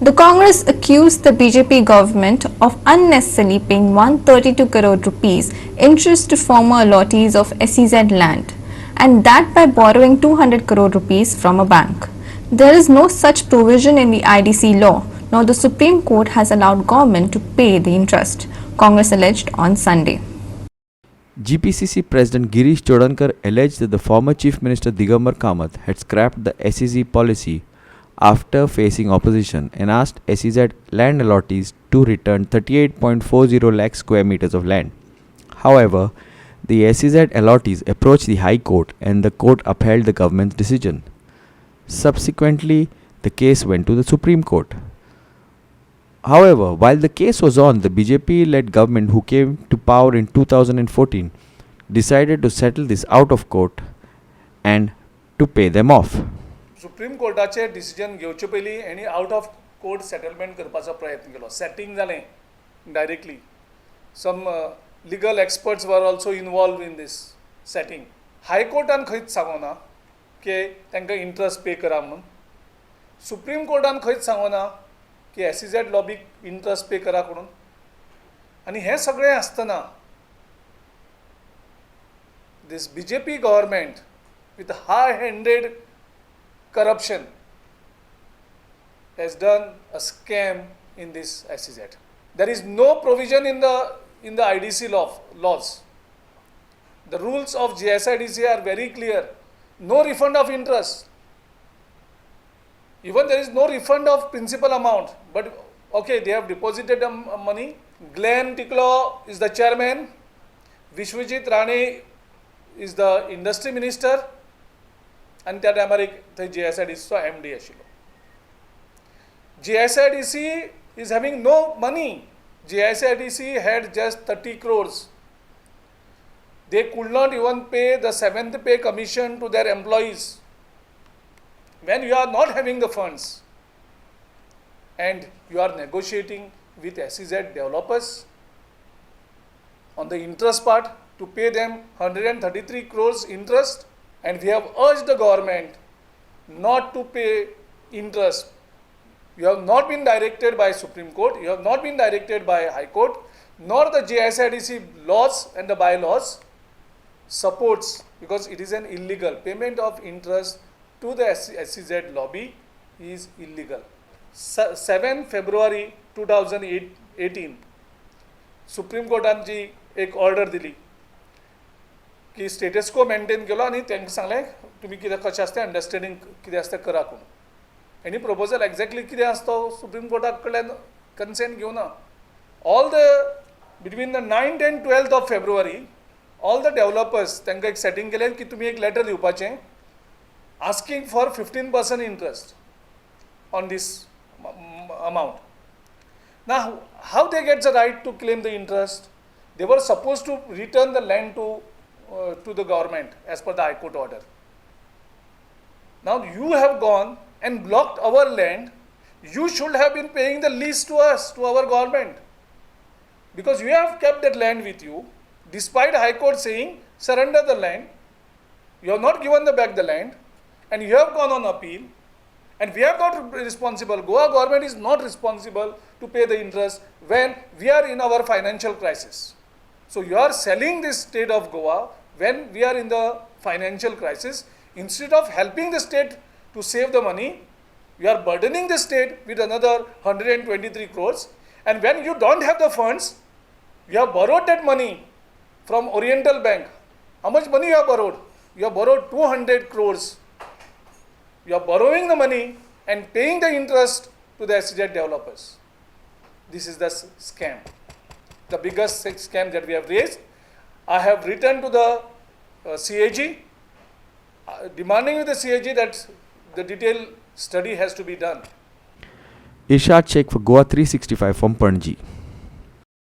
The Congress accused the BJP government of unnecessarily paying 132 crore rupees interest to former allottees of SEZ land, and that by borrowing 200 crore rupees from a bank. There is no such provision in the IDC law, nor the Supreme Court has allowed government to pay the interest, Congress alleged on Sunday. GPCC President Girish Chodankar alleged that the former Chief Minister Digambar Kamath had scrapped the SEZ policy after facing opposition and asked SEZ land allottees to return 38.40 lakh square meters of land. However, the SEZ allottees approached the High Court and the court upheld the government's decision. Subsequently, the case went to the Supreme Court. However, while the case was on, the BJP-led government, who came to power in 2014, decided to settle this out of court and to pay them off. Supreme कोर्टाचे decision घेवचे पयलीं हेणी out of court settlement करपाचो प्रयत्न केलो. Setting जालें directly. Some legal experts were also involved in this setting. हायकोर्टान खंयच सांगोना की तांकां इंट्रस्ट पे करा म्हणून. सुप्रीम कोर्टान खंयच सांगोना की SEZ लॉबीक इंट्रस्ट पे करा म्हणून. आनी हें सगळें आसतना दीस BJP government with hi handed corruption has done a scam in this SEZ. There is no provision in the IDC laws. The rules of GSIDC are very clear. No refund of interest. Even there is no refund of principal amount. But okay, they have deposited money. Glenn Ticklow is the chairman. Vishwajit Rane is the industry minister. And त्या टायमार एक थंय GSIDCचो MD आशिल्लो. GSIDC is having no money. GSIDC had just 30 crores. They could not even pay the 7th pay commission to their employees. When you are not having the funds and you are negotiating with SEZ developers on the interest part to pay them 133 crores interest, and we have urged the government not to pay interest. You have not been directed by Supreme Court, you have not been directed by High Court, nor the GSIDC laws and the bylaws supports, because it is an illegal payment of interest to the SEZ lobby is illegal. 7 February 2018 Supreme Courtanची एक order दिली की status को maintain केलो आनी तांकां सांगलें तुमी कितें कशें आसता अंडरस्टँडींग कितें आसता करा करून. एनी प्रपोजल एक्झॅक्टली कितें आसता तो सुप्रीम कोर्टाक कडल्यान कन्सेंट घेवना. All the between the 9th and 12th of February all the developers तांकां एक सेटींग केलें की तुमी एक लेटर दिवपाचें asking for 15% interest on this amount. Now how they get the right to claim the interest? They were supposed to return the land to the government as per the High Court order. Now you have gone and blocked our land. You should have been paying the lease to us, to our government, because you have kept that land with you despite High Court saying surrender the land. You have not given back the land and you have gone on appeal, and we are not responsible. Goa government is not responsible to pay the interest when we are in our financial crisis. So you are selling this state of Goa when we are in the financial crisis. Instead of helping the state to save the money, you are burdening the state with another 123 crores. And when you don't have the funds, you have borrowed that money from Oriental Bank. How much money you have borrowed? You have borrowed 200 crores. You are borrowing the money and paying the interest to the SEZ developers. This is the scam, the biggest scam that we have raised. I have written to the CAG, demanding with the CAG that the detailed study has to be done. Irshad Sheikh for Goa 365 from Panaji.